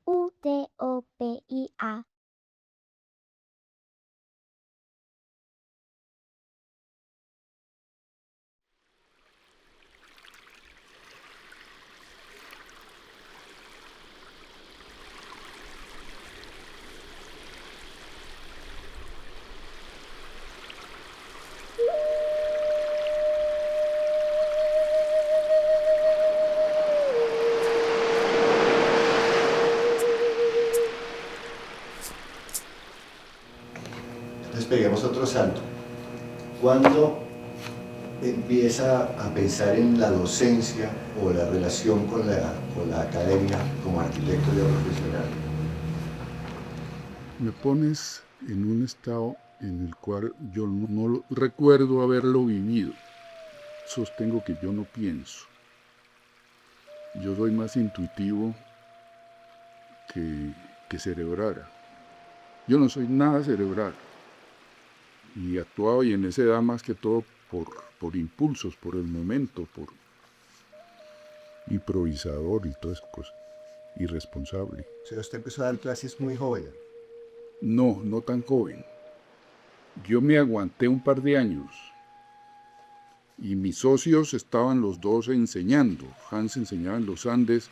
Utopia. Entonces peguemos otro salto. ¿Cuándo empieza a pensar en la docencia o la relación con la academia como arquitecto ya profesional? Me pones en un estado en el cual yo no recuerdo haberlo vivido. Sostengo que yo no pienso. Yo soy más intuitivo que cerebral. Yo no soy nada cerebral. Y actuaba y en esa edad más que todo por impulsos, por el momento, por improvisador y todas esas cosas. Irresponsable. O sea, usted empezó a dar clases muy joven. No tan joven. Yo me aguanté un par de años. Y mis socios estaban los dos enseñando. Hans enseñaba en los Andes,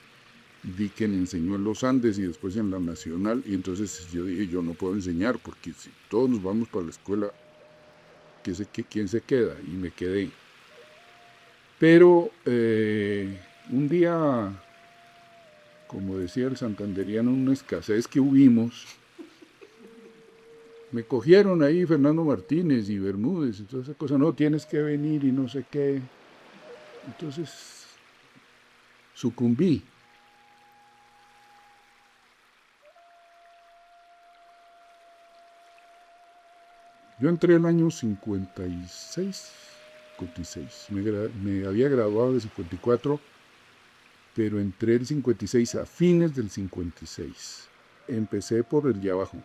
Dicken enseñó en los Andes y después en la Nacional. Y entonces yo dije, yo no puedo enseñar porque si todos nos vamos para la escuela, ¿quién se queda? Y me quedé. Pero un día, como decía el santanderiano, una escasez que hubimos, me cogieron ahí Fernando Martínez y Bermúdez y toda esa cosa. No, tienes que venir y no sé qué. Entonces sucumbí. Yo entré el año 56, me había graduado de 54, pero entré el 56 a fines del 56. Empecé por el de abajo.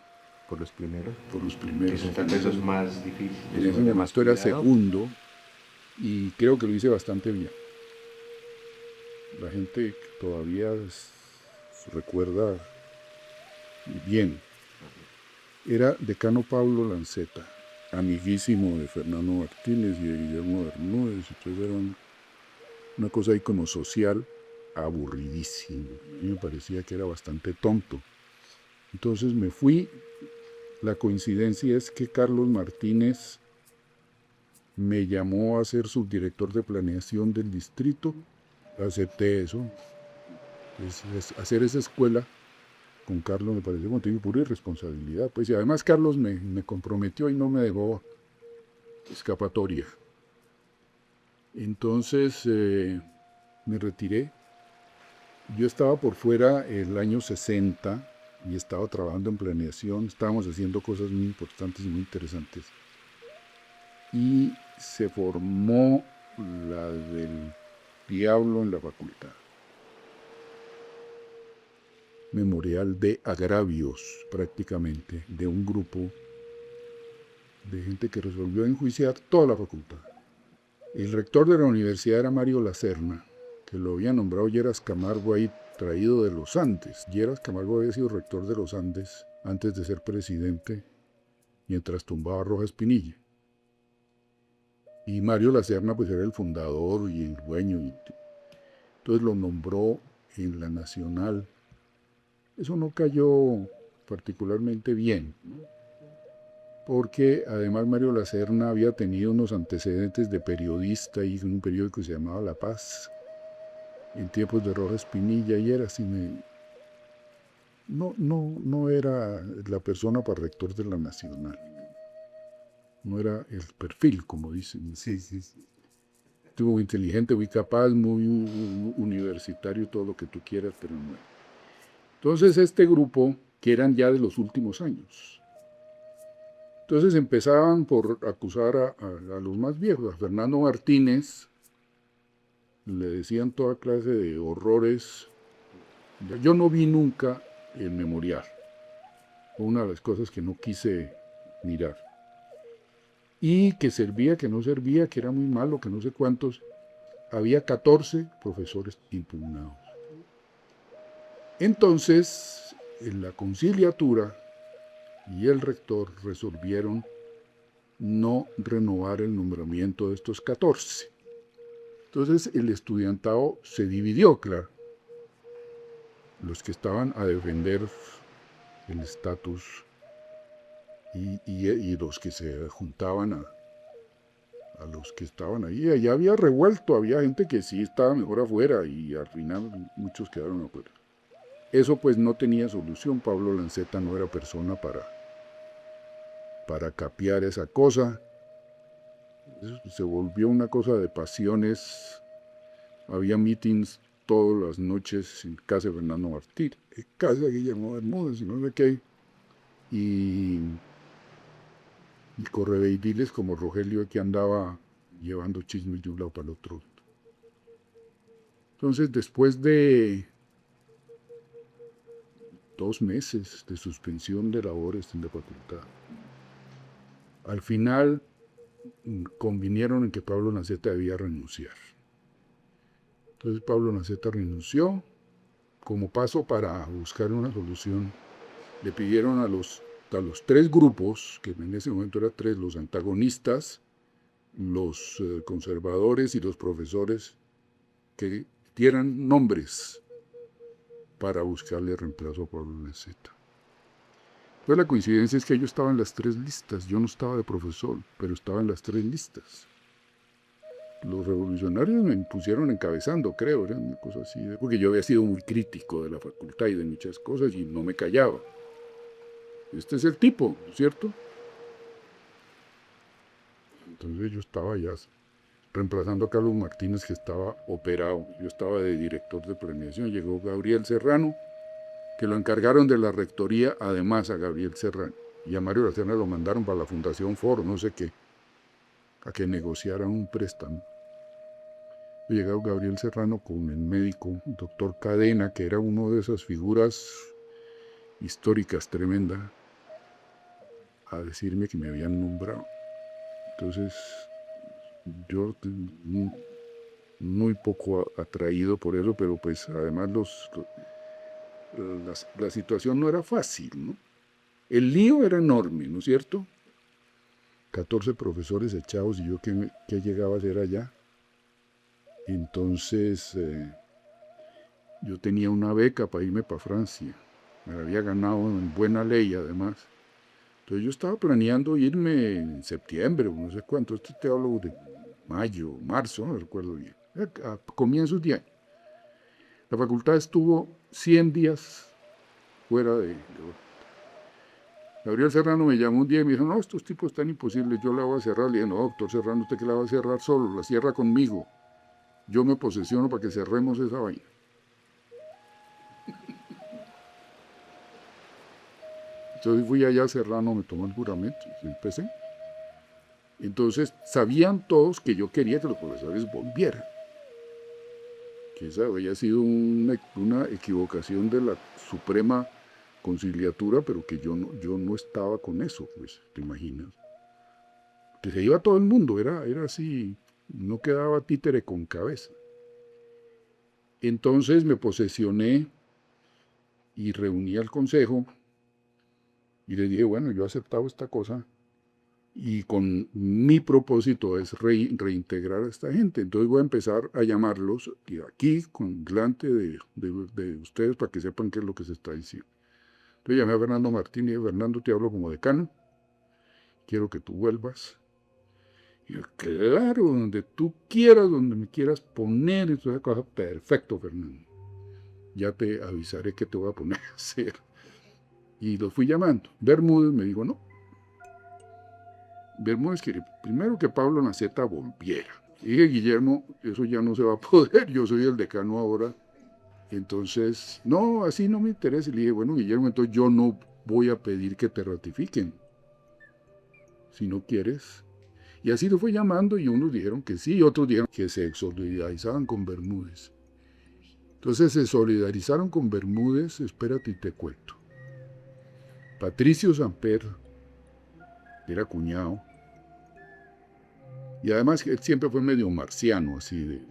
Por los primeros. Por los primeros. Que son tal vez los más difíciles. En ese momento era segundo y creo que lo hice bastante bien. La gente todavía recuerda bien. Era decano Pablo Lanceta, amiguísimo de Fernando Martínez y de Guillermo Bermúdez, entonces era una cosa ahí como social aburridísima. A mí me parecía que era bastante tonto. Entonces me fui. La coincidencia es que Carlos Martínez me llamó a ser subdirector de planeación del distrito. Acepté eso. Hacer esa escuela con Carlos me pareció motivo de pura irresponsabilidad. Pues, y además Carlos me comprometió y no me dejó escapatoria. Entonces me retiré. Yo estaba por fuera el año 60 y estaba trabajando en planeación. Estábamos haciendo cosas muy importantes y muy interesantes. Y se formó la del diablo en la facultad. Memorial de agravios, prácticamente, de un grupo de gente que resolvió enjuiciar toda la facultad. El rector de la universidad era Mario Lacerna, que lo había nombrado Lleras Camargo ahí, traído de los Andes. Lleras Camargo había sido rector de los Andes antes de ser presidente, mientras tumbaba a Rojas Pinilla. Y Mario Lacerna pues era el fundador y el dueño. Entonces lo nombró en la Nacional. Eso no cayó particularmente bien, ¿no? Porque además Mario Lacerna había tenido unos antecedentes de periodista y en un periódico que se llamaba La Paz, en tiempos de Rojas Pinilla, y era así, no era la persona para rector de la Nacional. No era el perfil, como dicen. Sí. Estuvo muy inteligente, muy capaz, muy universitario, todo lo que tú quieras, pero no. Entonces este grupo, que eran ya de los últimos años, entonces empezaban por acusar a los más viejos, a Fernando Martínez, le decían toda clase de horrores. Yo no vi nunca el memorial, fue una de las cosas que no quise mirar. Y que servía, que no servía, que era muy malo, que no sé cuántos. Había 14 profesores impugnados. Entonces, en la conciliatura y el rector resolvieron no renovar el nombramiento de estos 14. Entonces el estudiantado se dividió, claro. Los que estaban a defender el estatus y los que se juntaban a los que estaban ahí. Allá había revuelto, había gente que sí estaba mejor afuera y al final muchos quedaron afuera. Eso pues no tenía solución. Pablo Lanceta no era persona para capear esa cosa. Eso se volvió una cosa de pasiones. Había meetings todas las noches en casa de Fernando Martín, en casa de Guillermo Bermúdez y no sé qué. Y correveidiles como Rogelio, que andaba llevando chismes de un lado para el otro. Entonces, después de 2 meses de suspensión de labores en la facultad, al final convinieron en que Pablo Lanceta debía renunciar. Entonces Pablo Lanceta renunció. Como paso para buscar una solución, le pidieron a los 3 grupos, que en ese momento eran 3, los antagonistas, los conservadores y los profesores, que dieran nombres para buscarle reemplazo a Pablo Lanceta. Pues la coincidencia es que yo estaba en las 3 listas. Yo no estaba de profesor, pero estaba en las 3 listas. Los revolucionarios me pusieron encabezando, creo, era una cosa así, porque yo había sido muy crítico de la facultad y de muchas cosas y no me callaba. Este es el tipo, ¿cierto? Entonces yo estaba ya reemplazando a Carlos Martínez, que estaba operado. Yo estaba de director de planeación. Llegó Gabriel Serrano, que lo encargaron de la rectoría, además a Gabriel Serrano. Y a Mario Lacerna lo mandaron para la Fundación Ford, no sé qué, a que negociaran un préstamo. Llegó Gabriel Serrano con el médico, el doctor Cadena, que era uno de esas figuras históricas tremendas, a decirme que me habían nombrado. Entonces, yo muy poco atraído por eso, pero pues además la situación no era fácil, ¿no? El lío era enorme, ¿no es cierto? 14 profesores echados y yo que llegaba a ser allá. Entonces, yo tenía una beca para irme para Francia. Me la había ganado en buena ley, además. Entonces yo estaba planeando irme en septiembre, o no sé cuánto. Esto te hablo de mayo, marzo, no recuerdo bien. A comienzos de año. La facultad estuvo 100 días fuera de Gabriel Serrano me llamó un día y me dijo, no, estos tipos están imposibles, yo la voy a cerrar. Le dije, no, doctor Serrano, ¿usted que la va a cerrar solo? La cierra conmigo. Yo me posesiono para que cerremos esa vaina. Entonces fui allá a Serrano, me tomó el juramento y empecé. Entonces sabían todos que yo quería que los profesores volvieran. Que esa había sido una equivocación de la Suprema Conciliatura, pero que yo no estaba con eso, pues, ¿te imaginas? Que se iba todo el mundo, era así, no quedaba títere con cabeza. Entonces me posesioné y reuní al consejo y les dije, bueno, yo he aceptado esta cosa y con mi propósito es reintegrar a esta gente. Entonces voy a empezar a llamarlos aquí, delante de ustedes, para que sepan qué es lo que se está diciendo. Entonces llamé a Fernando Martín y dije, Fernando, te hablo como decano, quiero que tú vuelvas. Y yo, claro, donde tú quieras, donde me quieras poner, esa cosa, perfecto, Fernando. Ya te avisaré qué te voy a poner a hacer. Y los fui llamando. Bermúdez me dijo, no. Bermúdez quería primero que Pablo Lanceta volviera. Y dije, Guillermo, eso ya no se va a poder, yo soy el decano ahora. Entonces, no, así no me interesa. Y le dije, bueno, Guillermo, entonces yo no voy a pedir que te ratifiquen, si no quieres. Y así lo fue llamando y unos dijeron que sí, y otros dijeron que se solidarizaban con Bermúdez. Entonces se solidarizaron con Bermúdez, espérate y te cuento. Patricio Samper era cuñado, y además él siempre fue medio marciano, así de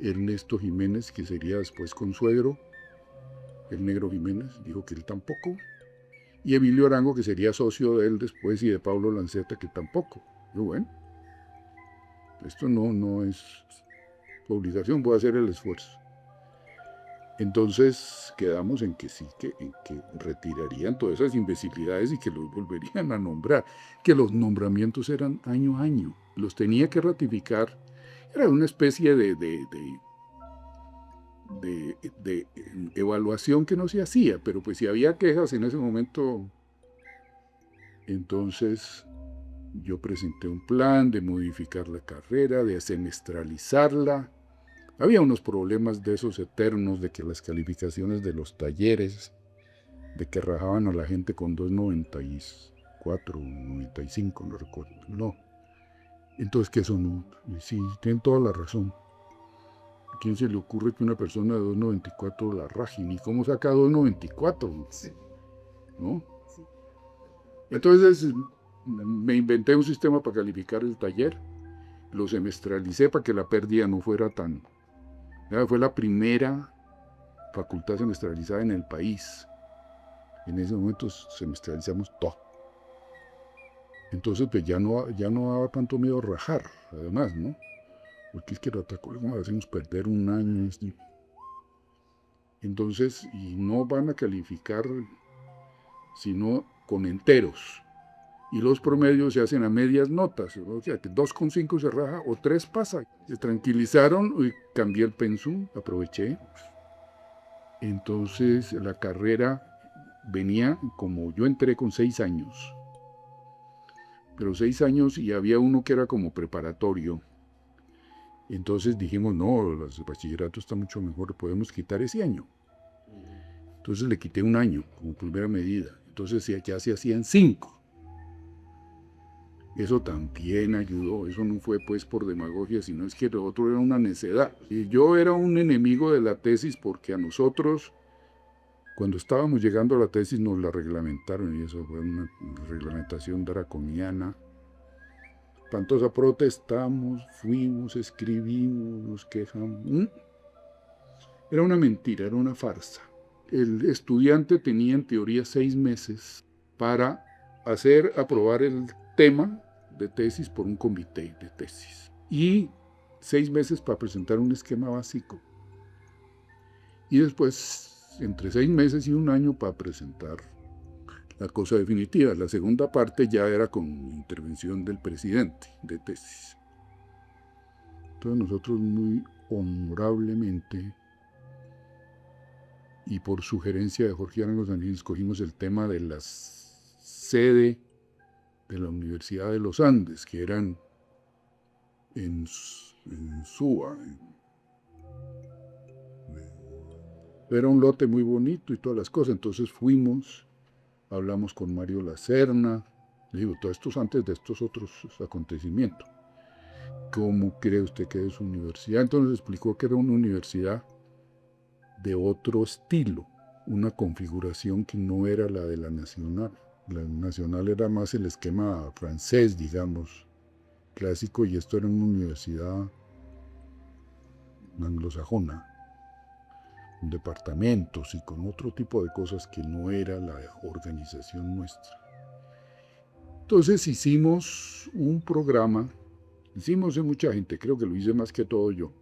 Ernesto Jiménez, que sería después consuegro, el Negro Jiménez, dijo que él tampoco. Y Emilio Arango, que sería socio de él después, y de Pablo Lanceta, que tampoco. Yo, bueno, esto no es obligación, voy a hacer el esfuerzo. Entonces quedamos en que sí, en que retirarían todas esas imbecilidades y que los volverían a nombrar, que los nombramientos eran año a año, los tenía que ratificar, era una especie de evaluación que no se hacía, pero pues si había quejas en ese momento, entonces yo presenté un plan de modificar la carrera, de semestralizarla. Había unos problemas de esos eternos, de que las calificaciones de los talleres, de que rajaban a la gente con 2.94, 95, no recuerdo, no. Entonces, que eso no, sí, tienen toda la razón. ¿A quién se le ocurre que una persona de 2.94 la raje? ¿Ni cómo saca 2.94? Sí. ¿No? Sí. Entonces, me inventé un sistema para calificar el taller, lo semestralicé para que la pérdida no fuera tan... Fue la primera facultad semestralizada en el país. En ese momento semestralizamos todo. Entonces, pues ya no daba tanto miedo rajar, además, ¿no? Porque es que lo atacó, ¿cómo hacemos perder un año? Entonces, y no van a calificar sino con enteros. Y los promedios se hacen a medias notas, o sea, que 2,5 se raja o 3 pasa. Se tranquilizaron y cambié el pensum, aproveché. Entonces la carrera venía, como yo entré con 6 años, pero 6 años y había uno que era como preparatorio. Entonces dijimos, no, el bachillerato está mucho mejor, podemos quitar ese año. Entonces le quité un año como primera medida. Entonces ya se hacían 5. Eso también ayudó, eso no fue pues por demagogia, sino es que lo otro era una necedad. Y yo era un enemigo de la tesis porque a nosotros, cuando estábamos llegando a la tesis, nos la reglamentaron y eso fue una reglamentación draconiana. Espantosa, protestamos, fuimos, escribimos, nos quejamos. Era una mentira, era una farsa. El estudiante tenía en teoría 6 meses para aprobar el tema de tesis por un comité de tesis y 6 meses para presentar un esquema básico y después entre 6 meses y un año para presentar la cosa definitiva. La segunda parte ya era con intervención del presidente de tesis. Entonces nosotros muy honorablemente y por sugerencia de Jorge Arango Sanguín escogimos el tema de la sede de la Universidad de los Andes, que eran en Suba. Era un lote muy bonito y todas las cosas. Entonces fuimos, hablamos con Mario Lacerna, le digo, todo esto es antes de estos otros acontecimientos. ¿Cómo cree usted que es su universidad? Entonces explicó que era una universidad de otro estilo, una configuración que no era la de la Nacional. La Nacional era más el esquema francés, digamos, clásico, y esto era una universidad anglosajona, con departamentos y con otro tipo de cosas que no era la organización nuestra. Entonces hicimos un programa, hicimos mucha gente, creo que lo hice más que todo yo,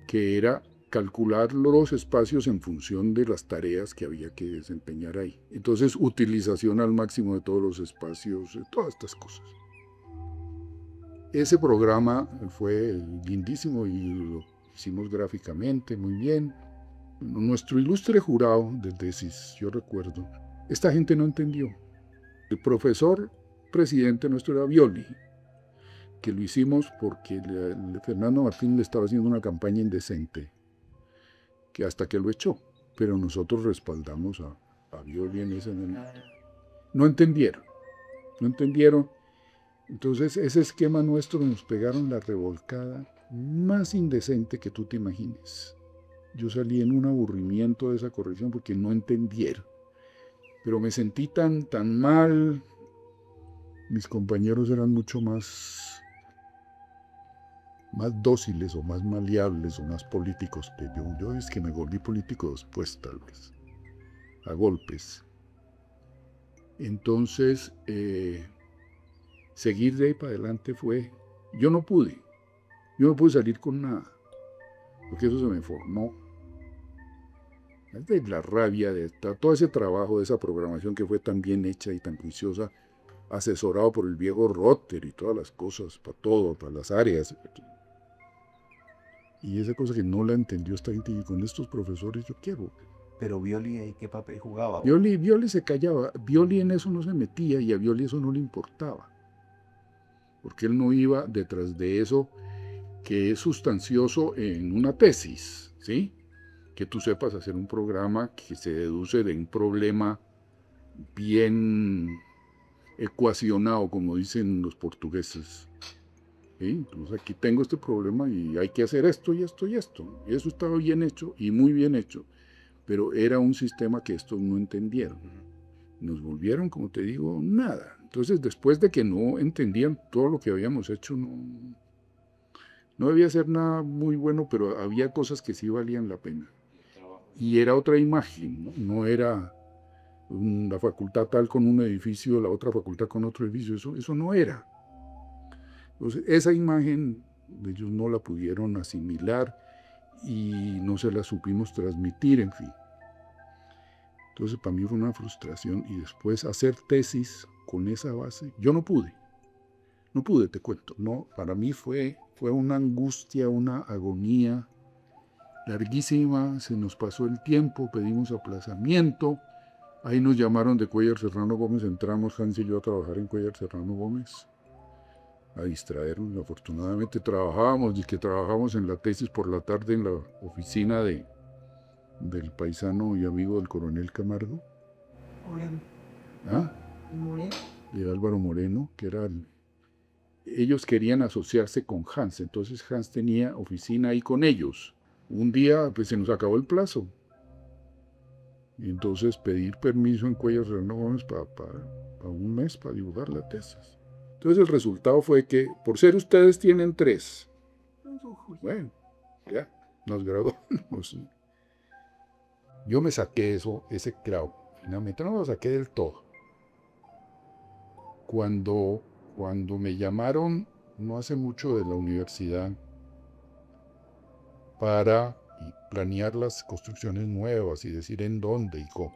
que era calcular los espacios en función de las tareas que había que desempeñar ahí. Entonces, utilización al máximo de todos los espacios, todas estas cosas. Ese programa fue lindísimo y lo hicimos gráficamente muy bien. Nuestro ilustre jurado de tesis, yo recuerdo, esta gente no entendió. El profesor presidente nuestro era Violi, que lo hicimos porque Fernando Martín le estaba haciendo una campaña indecente, que hasta que lo echó, pero nosotros respaldamos a Violi en ese momento. No entendieron. Entonces ese esquema nuestro nos pegaron la revolcada más indecente que tú te imagines. Yo salí en un aburrimiento de esa corrección porque no entendieron. Pero me sentí tan mal. Mis compañeros eran mucho más más dóciles o más maleables o más políticos que yo. Yo es que me volví político después, tal vez, a golpes. Entonces, seguir de ahí para adelante fue... Yo no pude salir con nada, porque eso se me formó. Es de la rabia de todo ese trabajo, de esa programación que fue tan bien hecha y tan juiciosa, asesorado por el viejo Rotter y todas las cosas, para todo, para las áreas. Y esa cosa que no la entendió esta gente, y con estos profesores yo quiero. Pero Violi, ¿ahí qué papel jugaba? Violi se callaba, Violi en eso no se metía y a Violi eso no le importaba. Porque él no iba detrás de eso que es sustancioso en una tesis, ¿sí? Que tú sepas hacer un programa que se deduce de un problema bien ecuacionado, como dicen los portugueses. ¿Sí? Entonces aquí tengo este problema y hay que hacer esto y esto y esto. Y eso estaba bien hecho y muy bien hecho, pero era un sistema que estos no entendieron. Nos volvieron, como te digo, nada. Entonces, después de que no entendían todo lo que habíamos hecho, no debía ser nada muy bueno, pero había cosas que sí valían la pena. Y era otra imagen, no era la facultad tal con un edificio, la otra facultad con otro edificio, eso no era. Entonces, esa imagen ellos no la pudieron asimilar y no se la supimos transmitir, en fin. Entonces, para mí fue una frustración, y después hacer tesis con esa base, yo no pude, te cuento, no, para mí fue una angustia, una agonía larguísima, se nos pasó el tiempo, pedimos aplazamiento, ahí nos llamaron de Cuéllar Serrano Gómez, entramos Hans y yo a trabajar en Cuéllar Serrano Gómez, a distraernos. Afortunadamente trabajamos en la tesis por la tarde en la oficina del paisano y amigo del coronel Camargo. ¿Ah? De Álvaro Moreno, que era ellos querían asociarse con Hans, entonces Hans tenía oficina ahí con ellos. Un día pues se nos acabó el plazo, y entonces pedir permiso en Cuéllar Serrano Gómez para un mes para divulgar la tesis. Entonces el resultado fue que, por ser ustedes tienen 3, bueno, ya, nos graduamos. Yo me saqué ese grado, finalmente no me lo saqué del todo. Cuando me llamaron, no hace mucho, de la universidad, para planear las construcciones nuevas y decir en dónde y cómo,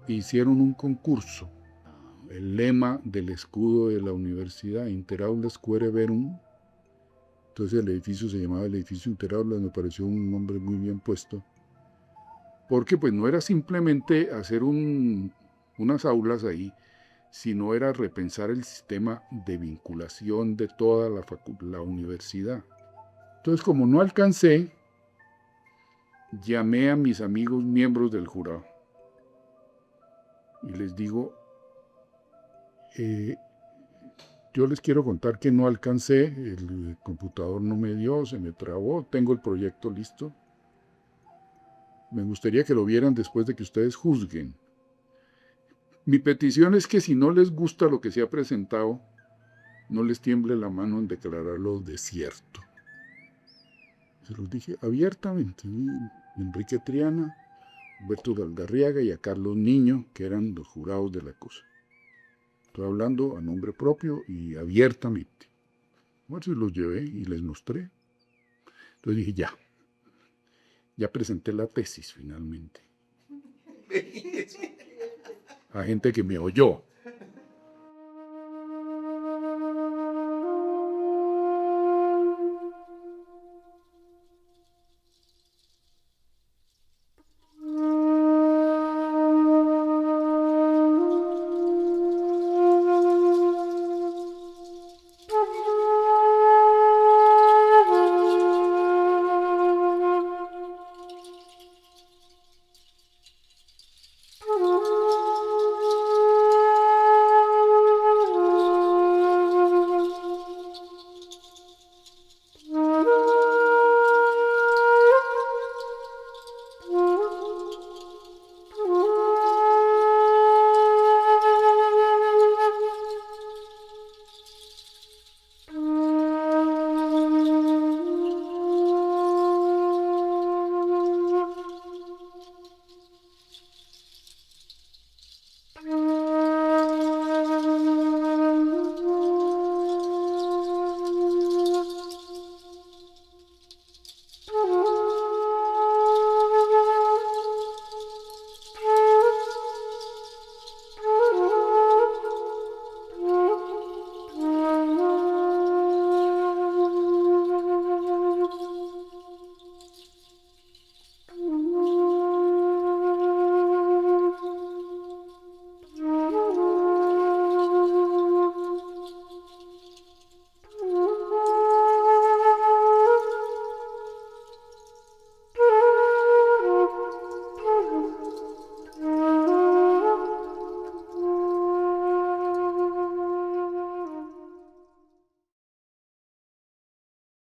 hicieron un concurso. El lema del escudo de la universidad, Inter Aulas Quaere Verum. Entonces el edificio se llamaba el edificio Inter Aulas, me pareció un nombre muy bien puesto, porque pues no era simplemente hacer unas aulas ahí, sino era repensar el sistema de vinculación de toda la universidad. Entonces, como no alcancé, llamé a mis amigos miembros del jurado y les digo, yo les quiero contar que no alcancé, el computador no me dio, se me trabó, tengo el proyecto listo. Me gustaría que lo vieran después de que ustedes juzguen. Mi petición es que si no les gusta lo que se ha presentado, no les tiemble la mano en declararlo desierto. Se los dije abiertamente. Enrique Triana, Humberto Galdarriaga y a Carlos Niño, que eran los jurados de la cosa. Estoy hablando a nombre propio y abiertamente. Bueno, los llevé y les mostré. Entonces dije, ya presenté la tesis finalmente. A gente que me oyó.